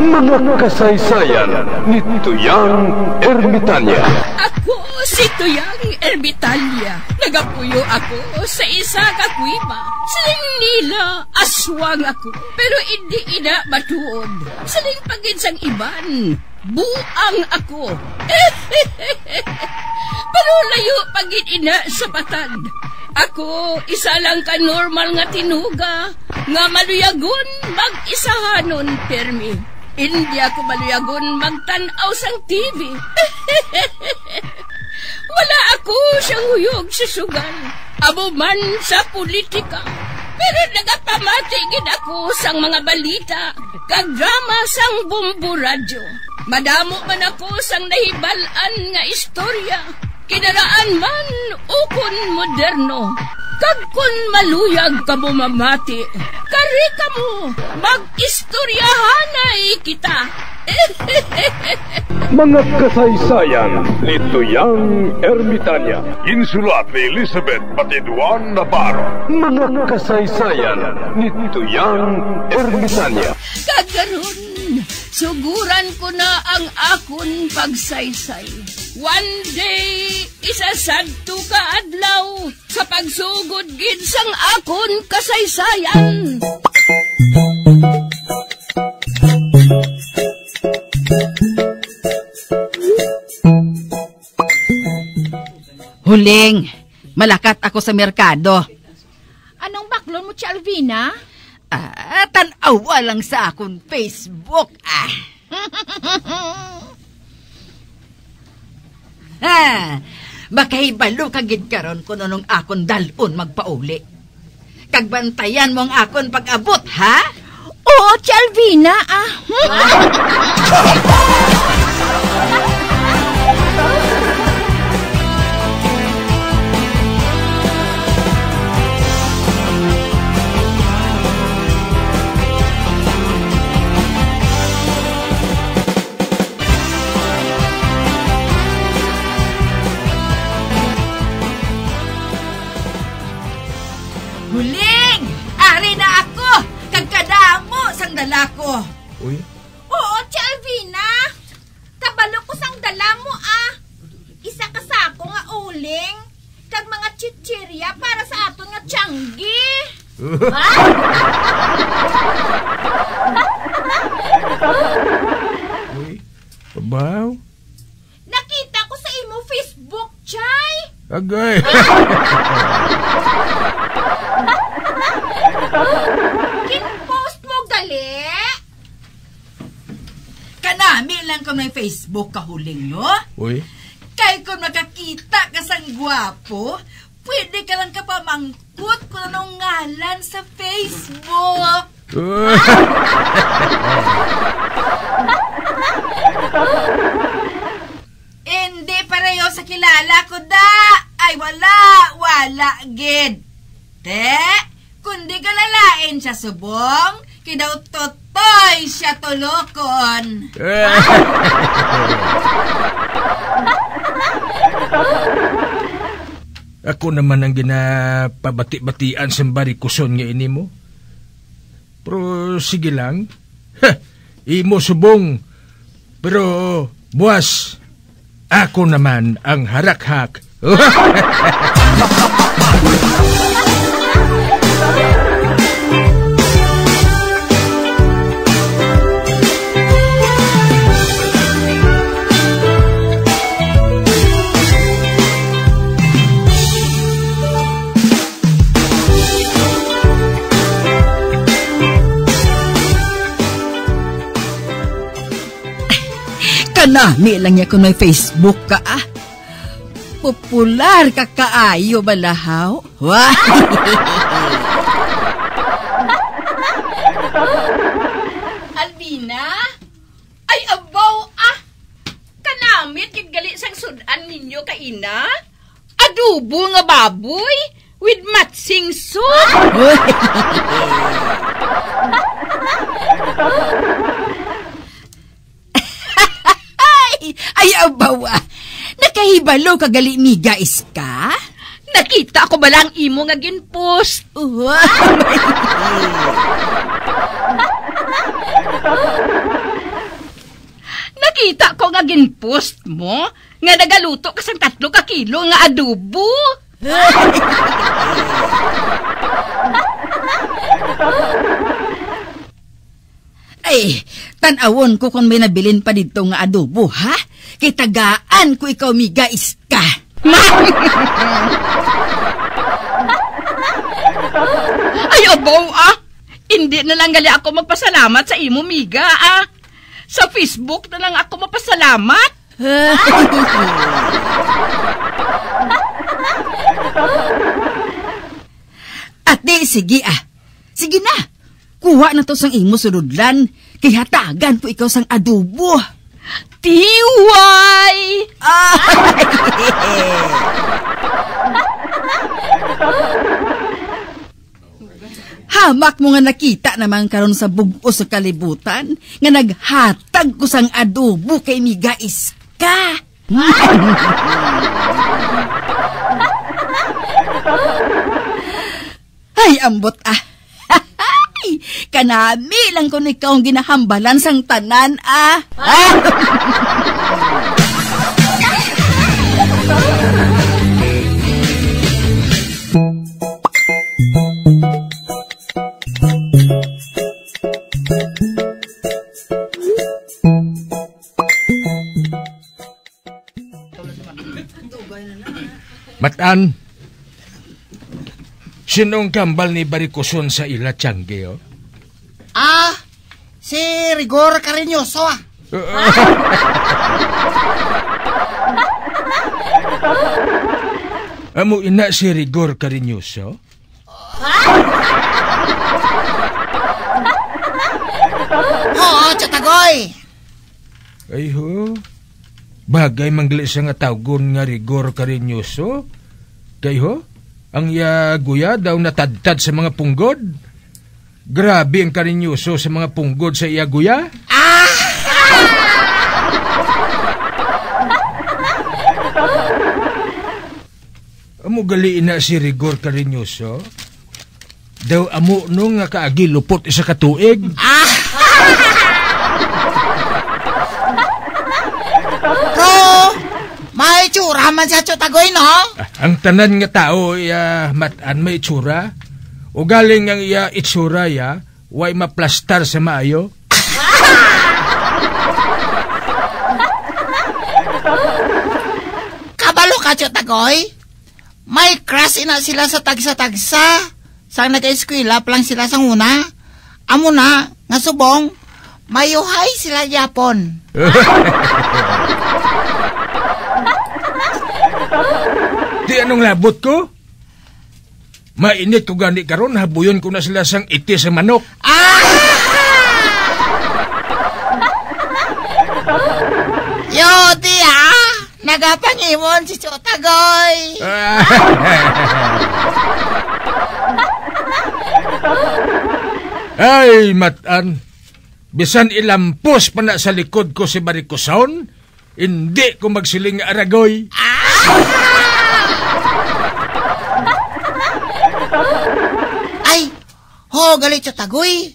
Mga kasaysayan ni Tuyang Ermitanya. Ako si Tuyang Ermitanya. Nagapuyo ako sa isa ka kuiba. Siling nila, aswang ako. Pero hindi ina matuod. Siling paginsang iban, buang ako. Pero layo pagin ina sa batad. Ako, isa lang ka normal nga tinuga, nga maluyagon mag-isahanon, permi. Hindi ako maluyagon magtanaw sang TV. Wala ako siyang huyog sa sugal, abo man sa politika. Pero nagapamatagin ako sang mga balita, kag drama sang Bumbu Radyo. Madamo man ako sang nahibalan nga istorya, kinaraan man ukon moderno. Kag kun maluyag ka mo mamati, kari ka mo, mag-istoryahanay kita. Mga kasaysayan ni Tuyang Ermitanya. Insulat ni Elizabeth Batiduan Navarro. Mga kasaysayan ni Tuyang Ermitanya. Kagaron, suguran ko na ang akon pagsaysay. One day, isasadto ka adlaw sa pagsugod gid sang akon kasaysayan. Huling, malakat ako sa merkado. Anong baklon mo, Alvina? Tanawa lang sa akong Facebook. Baka ibalo kagid karon kuno nung akon dalon magpauli. Kagbantayan mo ang akon pag-abot, ha? Oo, Alvina, Huling! Ari na ako! Kagkadamo sang dala ko! Uy? Oo, Alvina. Kabalo ko sang dala mo, Isa ka sa ako nga uling, kag mga chichirya para sa aton nga tiyanggi. Uy? Abaw? Nakita ko sa imo Facebook, Chay. Agay! Kin-post mo gali? Kanami lang ko may Facebook kahuling, no? Uy? Kay kung makakita ka sang gwapo, pwede ka lang kapamangkot kung anong ngalan sa Facebook. Hindi pareho sa kilala ko da. Ay wala gid. Te, kundi kalalain siya subong, kidaw totoy siya tulokon. Ako naman ang ginapabati-batian sa barikuson nga ini mo. Pero sige lang. Imo subong. Pero buwas, ako naman ang harakhak. Kanami lang niya kung may Facebook ka, Popular ka kaayo balahaw. Alvina? Ay, abaw, kanamit kiggali sang sudan ninyo kaina? Adobo nga baboy with matsing soup? Ay, abawa. Nakahibalo kagali mi guys ka? Nakita ko ba lang imo nga ginpost? Nakita ko nga ginpost mo, nga nagaluto ka sang 3 ka kilo nga adobo. Ay, tanawon ko kung may nabilin pa dito nga adobo, ha? Kay tagaan ko ikaw miga iska. Ay, abaw Hindi na lang gali ako magpasalamat sa imo, miga Sa Facebook na lang ako mapasalamat. Ate, sige Sige na. Kuha na to sang imo suludlan. Kay hatagan ko ikaw sang adobo. Tiway! Hamak mo nga nakita naman karon sa bugos sa kalibutan nga naghatag ko sang adobo kay miga iska. Ay, ambot kanami lang kung ikaw ang ginahambalan sang tanan Matan, sinong kambal ni Barikuson sa ila Tiangge, Si Rigor Carinoso, Amo ina si Rigor Carinoso? Oo, Chatagoy. Ay ho, bagay manggali sa nga tawgon nga Rigor Carinoso. Kay ho, ang guya daw natadtad sa mga punggod. Grabe ang Carinoso sa mga punggod sa guya. Amo gali ina si Rigor Carinoso. Daw amo nung nga kaagi lupot isa katuig. May tsura man sa Chatagoy, no? Ang tanan nga tao matan may itsura. O galing ang itsura way maplastar sa maayo. Kabalo ka, Chatagoy. May crush ina sila sa tagsa-tagsa. Sang nag-eskwela pa lang sila sang una. Amo na, nga subong, mayuhay sila Japon. Di anong labot ko? Mainit ko gani karon, habuyon ko na sila sang iti sa manok. Yodi nagapangimon si Chatagoy. Ay, matan. Bisan ilampos pa na sa likod ko si Barikuson, hindi ko magsiling aragoy. Ay, galit Chatagoy.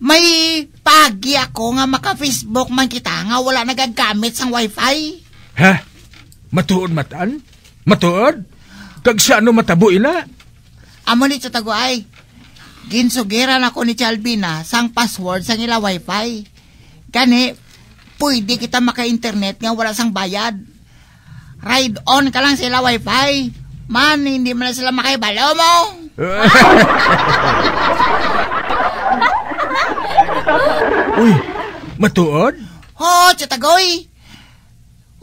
May pagi ako nga maka-Facebook man kita nga wala nagagamit sang wifi. Ha? Matuod matan? Matuod? Kag sa ano matabo ina? Amo ni Chatagoy. Ginsugiran ako ni Chalbina sang password sang ila wifi. Kani, pwede kita maka-internet nga wala sang bayad. Ride on ka lang sila wifi. Man, hindi mo na sila makaibalo mo. Uy, matuod? Chatagoy.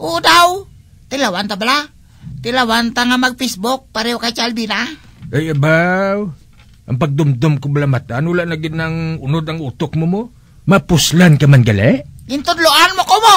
Oo daw. Tilawan ta bala. Tilawan ta nga mag-Facebook pareho kay Chalbina. Ay, abaw. Ang pagdumdum ko bala matan, wala na gid ng unod ang utok mo. Mapuslan ka man gali? Gintudloan mo ko mo.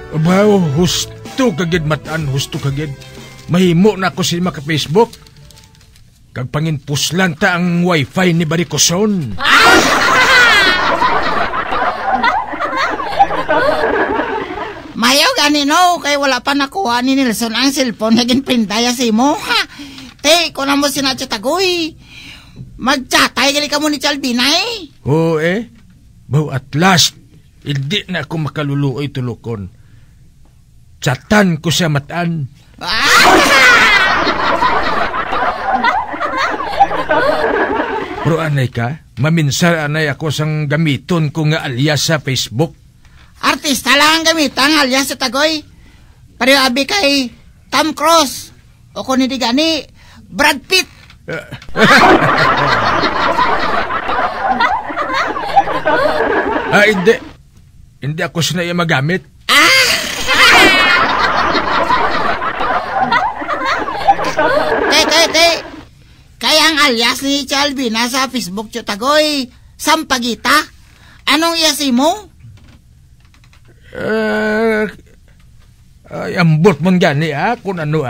Abaw, husto kagid matan, husto kagid. Mahimo na ako si maka-Facebook. Kag panginpuslan ta ang wifi ni Barikoson. Mayaw gani no, kay wala pa nakuha ni Nelson ang cellphone naging pindaya si mo. Ha? Te, kung na mo sinachatagoy. Magchatay gali ka mo ni Chalbina eh. Oo Baw at last, hindi na ako makaluluoy tulukon. Chatan ko siya matan. Pero anay ka, maminsar anay ako sang gamiton ko nga alias sa Facebook. Artista lang ang gamitan alias sa tagoy. Pareho abi kay Tom Cruise. O kung hindi gani, Brad Pitt. Hindi. Hindi ako sinaya magamit. Te. Kaya ang alias ni Chalbina sa Facebook Chotagoy, Sampagita. Anong iyasi mo? Ambot mong gani kung ano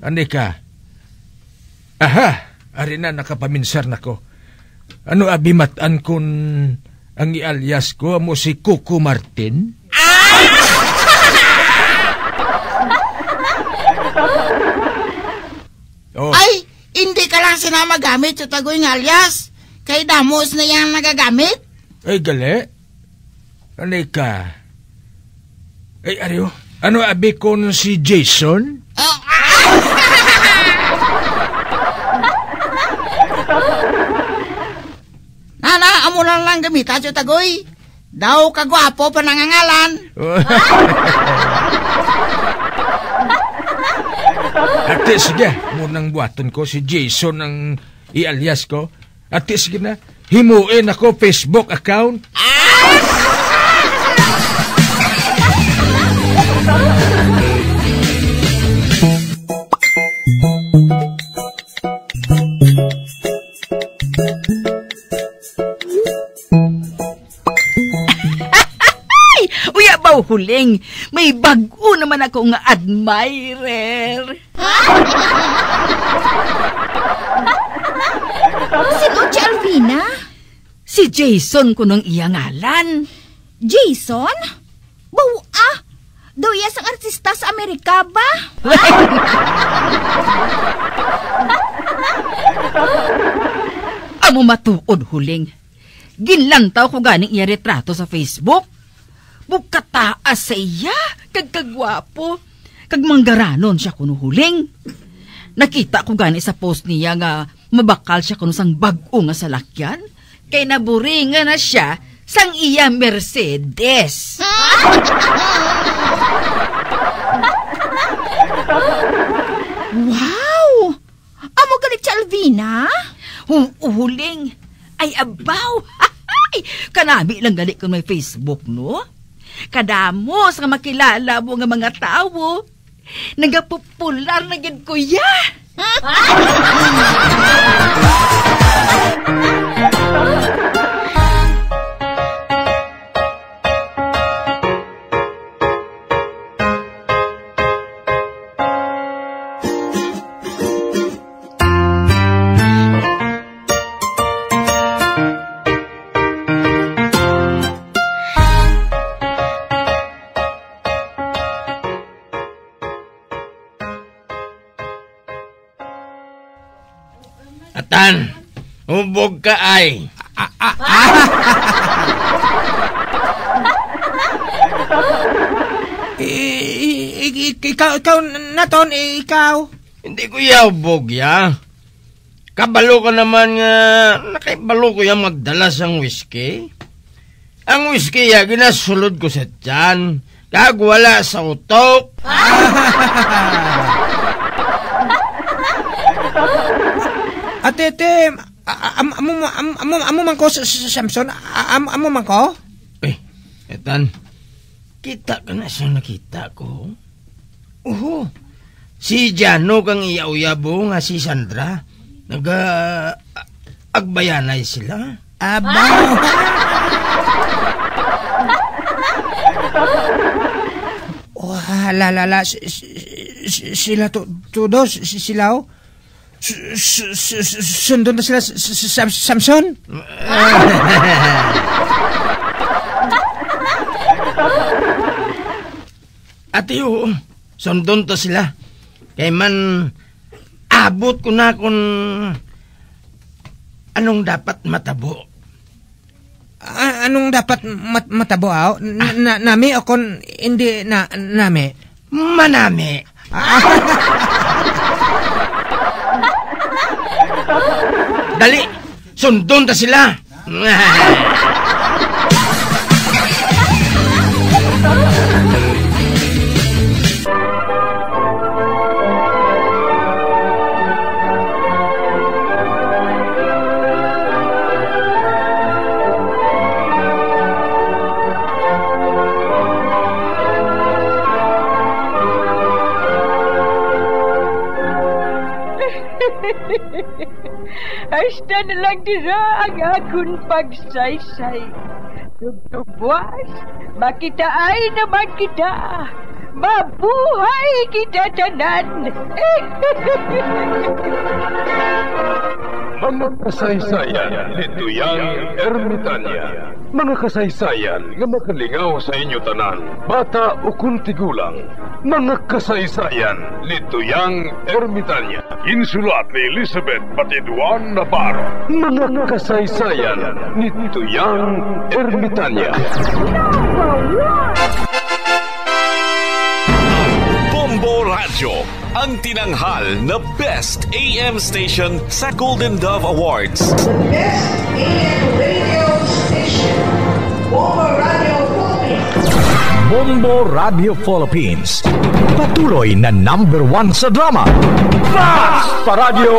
Ani ka? Aha, ari na nakapaminsar na ko. Ano abimatan kun ang ialias ko mo si Coco Martin? Oh. Ay, hindi ka lang sinama gamit yung tagoy ng alias. Kay damos na yung nagagamit. Ay, gali. Anay ka? Ay, ariyo. Ano abi kon si Jason? Nana, amo lang gamita yung tagoy. Daw kagwapo pa nangangalan. Ate, sige. Munang buhaton ko si Jason ang i-alias ko. Ate, sige na. Himuin ako Facebook account. Uya ba huling? May bago naman ako nga admirer. Sino si Alvina? Si Jason ko nung iya ngalan. Jason? Bawa? Daw iya sang artista sa Amerika ba? Amo matuod huling. Ginlantaw ko ganing iya retrato sa Facebook. Bukataas sa iya, kagkagwapo. Kag manggaranon siya kuno huling. Nakita ko gani sa post niya nga mabakal siya kuno sang bag-o nga salakyan. Kay naburingan na siya sang iya Mercedes. Wow! Amo galit si Alvina? Huling. Ay abaw. Kanami lang gali kung may Facebook, no? Kadamos nga makilala mo nga mga tao. Nagapopular na gid kuya. Atan, hubog ka ay. Ikaw naton, ikaw. Hindi ko hubog ya. Kabalo ka naman nga, nakaibalo ko yung magdalas ang whiskey. Ang whiskey ya, ginasulod ko sa tiyan. Kagwala sa utok. Ate, amo man ko sa Samson, amo man ko? Etan, kita ka na siya nakita ko. Si Jano kang iyaw-yabo nga si Sandra, agbayanay sila. Sila todo, sila o? Sundon na sila Samson? Ati oo, sundon to sila. Kaya man, abot ko na kung anong dapat matabo. Anong dapat matabo aw? Nami o kung hindi nami? Manami. Dali, sundon ta sila. Hasta na lang dira ang akong pagsaysay. Tugtugwas, makitaay naman kita. Mabuhay kita tanan. Mga kasaysayan ni Tuyang Ermitanya. Mga kasaysayan nga makalingaw sa inyo tanan, bata o kuntigulang. Mga kasaysayan ni Tuyang Ermitanya. Insulat ni Elizabeth Batiduan Navarro. Mga kasaysayan ni Tuyang Ermitanya. Bombo Radio, ang tinanghal na Best AM Station sa Golden Dove Awards. Best AM Radio Station, Bombo Radio Philippines. Bombo Radio Philippines, patuloy na #1 sa drama. Basta Radio!